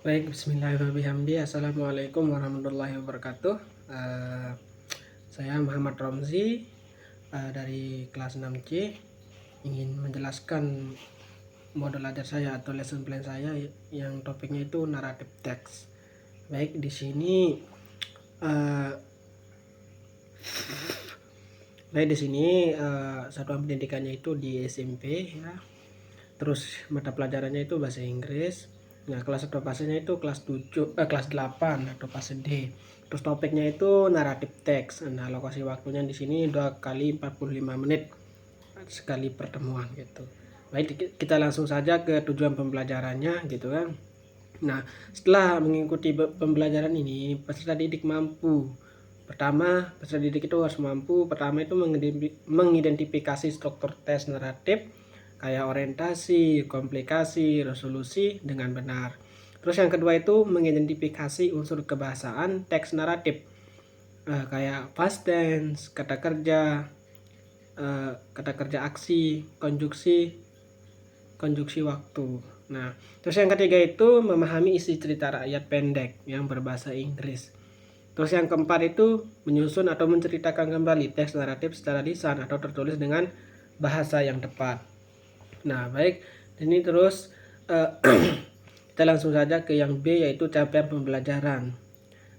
Baik, bismillahirrahmanirrahim. Assalamualaikum warahmatullahi wabarakatuh. Eh, saya Muhammad Romzi dari kelas 6C ingin menjelaskan modul ajar saya atau lesson plan saya yang topiknya itu naratif teks. Baik, di sini eh, satuan pendidikannya itu di SMP ya. Terus mata pelajarannya itu bahasa Inggris. Nah, kelas adaptasinya itu kelas 8 atau fase D. Terus topiknya itu naratif teks. Nah, lokasi waktunya di sini 2 kali 45 menit sekali pertemuan gitu. Baik, kita langsung saja ke tujuan pembelajarannya gitu kan. Nah, setelah mengikuti pembelajaran ini, peserta didik mampu. Pertama, peserta didik itu harus mampu. Pertama itu mengidentifikasi struktur tes naratif kayak orientasi, komplikasi, resolusi dengan benar. Terus yang kedua itu mengidentifikasi unsur kebahasaan teks naratif kayak past tense, kata kerja aksi, konjuksi waktu. Nah, terus yang ketiga itu memahami isi cerita rakyat pendek yang berbahasa Inggris. Terus yang keempat itu menyusun atau menceritakan kembali teks naratif secara lisan atau tertulis dengan bahasa yang tepat. Nah, baik, ini terus kita langsung saja ke yang B, yaitu capaian pembelajaran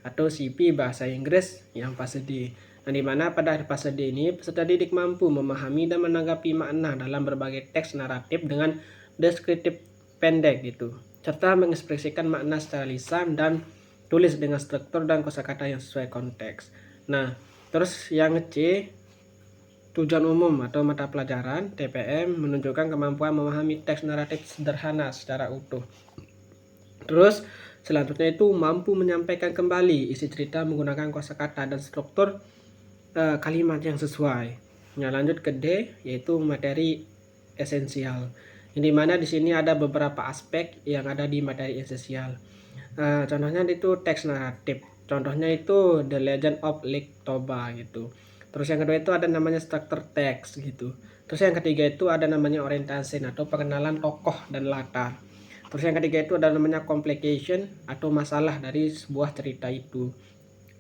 atau CP bahasa Inggris yang fase D. Nah, di mana pada fase D ini peserta didik mampu memahami dan menanggapi makna dalam berbagai teks naratif dengan deskriptif pendek gitu, serta mengekspresikan makna secara lisan dan tulis dengan struktur dan kosakata yang sesuai konteks. Nah, terus yang C, tujuan umum atau mata pelajaran TPM menunjukkan kemampuan memahami teks naratif sederhana secara utuh. Terus selanjutnya itu mampu menyampaikan kembali isi cerita menggunakan kosakata dan struktur kalimat yang sesuai. Nah, lanjut ke D, yaitu materi esensial. Yang dimana di sini ada beberapa aspek yang ada di materi esensial. Contohnya itu teks naratif. Contohnya itu The Legend of Lake Toba gitu. Terus yang kedua itu ada namanya struktur teks gitu. Terus yang ketiga itu ada namanya orientation atau pengenalan tokoh dan latar. Terus yang ketiga itu ada namanya complication atau masalah dari sebuah cerita itu.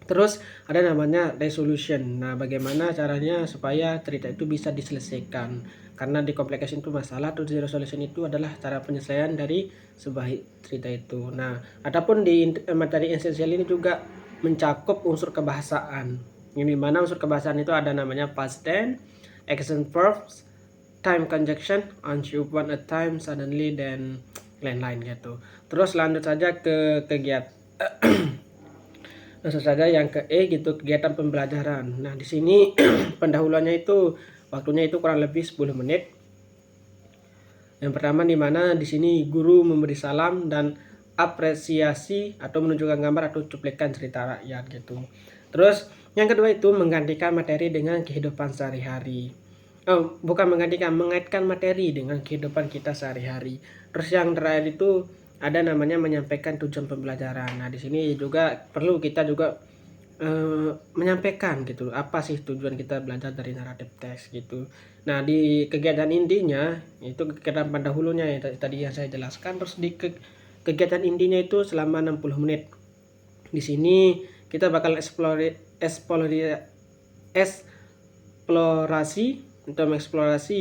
Terus ada namanya resolution. Nah, bagaimana caranya supaya cerita itu bisa diselesaikan? Karena di complication itu masalah, terus di resolution itu adalah cara penyelesaian dari sebuah cerita itu. Nah, adapun di materi esensial ini juga mencakup unsur kebahasaan. Yang dimana unsur kebahasaan itu ada namanya past tense, action verbs, time conjunction, unsure one a time, suddenly, dan lain-lain gitu. Terus lanjut saja ke kegiatan. Langsung saja yang ke E gitu, kegiatan pembelajaran. Nah, di sini pendahuluannya itu waktunya itu kurang lebih 10 menit. Yang pertama di mana di sini guru memberi salam dan apresiasi atau menunjukkan gambar atau cuplikan cerita rakyat gitu. Terus yang kedua itu menggantikan materi dengan kehidupan sehari-hari. Oh, bukan menggantikan, mengaitkan materi dengan kehidupan kita sehari-hari. Terus yang terakhir itu ada namanya menyampaikan tujuan pembelajaran. Nah, di sini juga perlu kita juga menyampaikan gitu apa sih tujuan kita belajar dari naratif teks gitu. Nah, di kegiatan intinya itu kegiatan pendahulunya yang tadi yang saya jelaskan. Terus di kegiatan intinya itu selama 60 menit. Di sini kita bakal eksplorasi untuk mengeksplorasi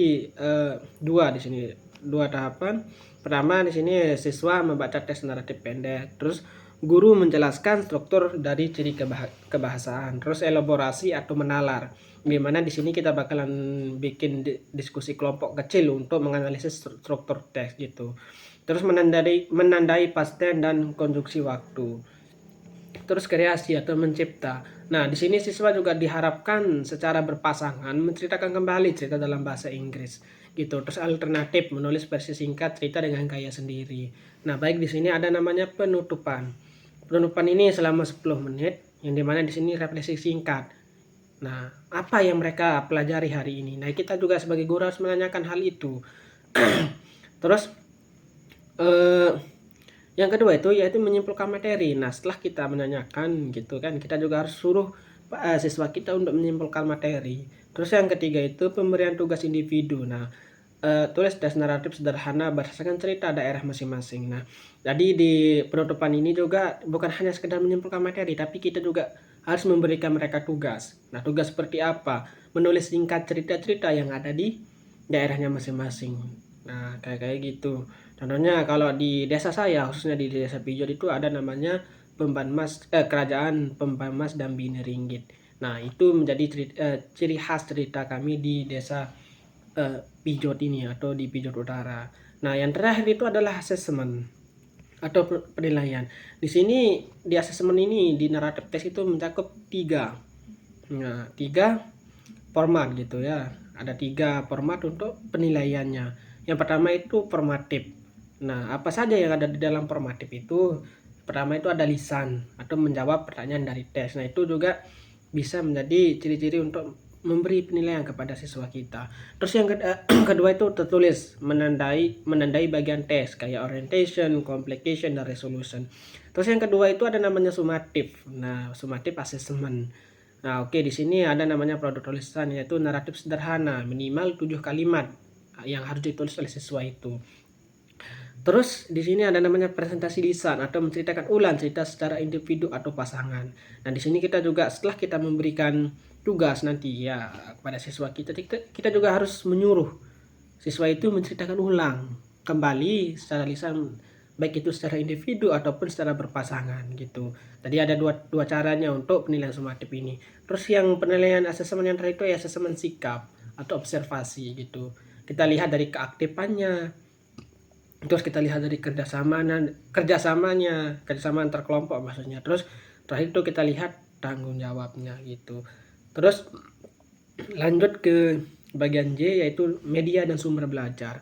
dua di sini, dua tahapan. Pertama di sini siswa membaca teks naratif pendek, terus guru menjelaskan struktur dari ciri kebahasaan, terus elaborasi atau menalar. Gimana di sini kita bakalan bikin diskusi kelompok kecil untuk menganalisis struktur teks gitu. Terus menandai past tense dan konstruksi waktu. Terus kreasi atau mencipta. Nah, di sini siswa juga diharapkan secara berpasangan menceritakan kembali cerita dalam bahasa Inggris gitu. Terus alternatif menulis versi singkat cerita dengan gaya sendiri. Nah, baik di sini ada namanya penutupan. Penutupan ini selama 10 menit yang dimana di sini refleksi singkat. Nah, apa yang mereka pelajari hari ini? Nah, kita juga sebagai guru harus menanyakan hal itu. Terus yang kedua itu yaitu menyimpulkan materi. Nah, setelah kita menanyakan gitu kan, kita juga harus suruh siswa kita untuk menyimpulkan materi. Terus yang ketiga itu pemberian tugas individu. Nah, tulis tes naratif sederhana berdasarkan cerita daerah masing-masing. Nah, jadi di penutupan ini juga bukan hanya sekedar menyimpulkan materi, tapi kita juga harus memberikan mereka tugas. Nah, tugas seperti apa? Menulis singkat cerita-cerita yang ada di daerahnya masing-masing. Nah, kayak gitu. Contohnya kalau di desa saya, khususnya di desa Pijot itu ada namanya Kerajaan Pembamas dan Bini Ringgit. Nah, itu menjadi ciri khas cerita kami di desa Pijot ini atau di Pijot Utara. Nah, yang terakhir itu adalah asesmen atau penilaian. Di sini di asesmen ini di naratif tes itu mencakup tiga format gitu ya. Ada 3 format untuk penilaiannya. Yang pertama itu formatif. Nah, apa saja yang ada di dalam formatif itu? Pertama itu ada lisan atau menjawab pertanyaan dari tes. Nah, itu juga bisa menjadi ciri-ciri untuk memberi penilaian kepada siswa kita. Terus yang kedua itu tertulis, menandai bagian tes kayak orientation, complication, dan resolution. Terus yang kedua itu ada namanya sumatif. Nah, sumatif assessment. Nah, oke, di sini ada namanya produk tulisan, yaitu naratif sederhana minimal 7 kalimat yang harus ditulis oleh siswa itu. Terus di sini ada namanya presentasi lisan atau menceritakan ulang cerita secara individu atau pasangan. Nah, di sini kita juga setelah kita memberikan tugas nanti ya kepada siswa kita juga harus menyuruh siswa itu menceritakan ulang kembali secara lisan, baik itu secara individu ataupun secara berpasangan gitu. Jadi ada dua caranya untuk penilaian sumatif ini. Terus yang penilaian asesmen yang terakhir itu ya asesmen sikap atau observasi gitu. Kita lihat dari keaktifannya, terus kita lihat dari kerjasamanya antar kelompok maksudnya. Terus terakhir itu kita lihat tanggung jawabnya gitu. Terus lanjut ke bagian J, yaitu media dan sumber belajar.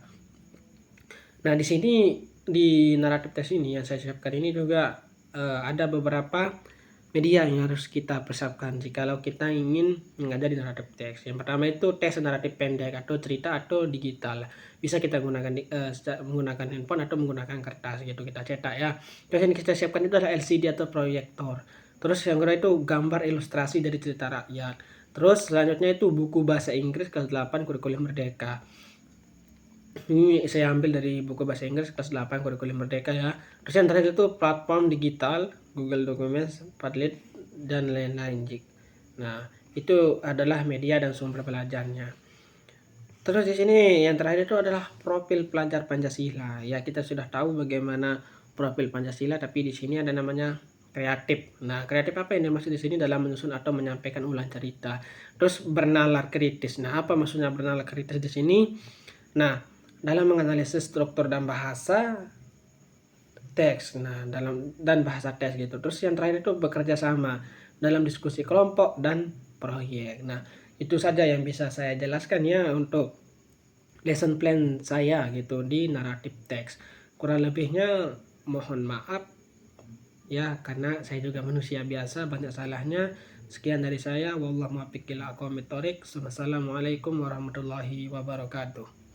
Nah, di sini di naratif tes ini yang saya siapkan ini juga ada beberapa media yang harus kita persiapkan jikalau kita ingin mengajar di naratif teks. Yang pertama itu tes naratif pendek atau cerita atau digital. Bisa kita menggunakan handphone atau menggunakan kertas gitu, kita cetak ya. Terus yang kita siapkan itu adalah LCD atau proyektor. Terus yang kedua itu gambar ilustrasi dari cerita rakyat. Terus selanjutnya itu buku bahasa Inggris kelas 8 kurikulum Merdeka. Ini saya ambil dari buku bahasa Inggris kelas 8 kurikulum Merdeka ya. Terus yang terakhir itu platform digital, Google Documents, Padlet, dan lain-lain. Nah, itu adalah media dan sumber belajarnya. Terus di sini yang terakhir itu adalah profil pelajar Pancasila. Ya, kita sudah tahu bagaimana profil Pancasila, tapi di sini ada namanya kreatif. Nah, kreatif apa yang dimaksud di sini? Dalam menyusun atau menyampaikan ulang cerita. Terus bernalar kritis. Nah, apa maksudnya bernalar kritis di sini? Nah, dalam menganalisis struktur dan bahasa teks, dan bahasa teks gitu. Terus yang terakhir itu bekerja sama dalam diskusi kelompok dan proyek. Nah, itu saja yang bisa saya jelaskan ya untuk lesson plan saya gitu di naratif teks. Kurang lebihnya mohon maaf ya, karena saya juga manusia biasa, banyak salahnya. Sekian dari saya, wallahu muwaffiq ila aqwamit thoriq. Wassalamualaikum warahmatullahi wabarakatuh.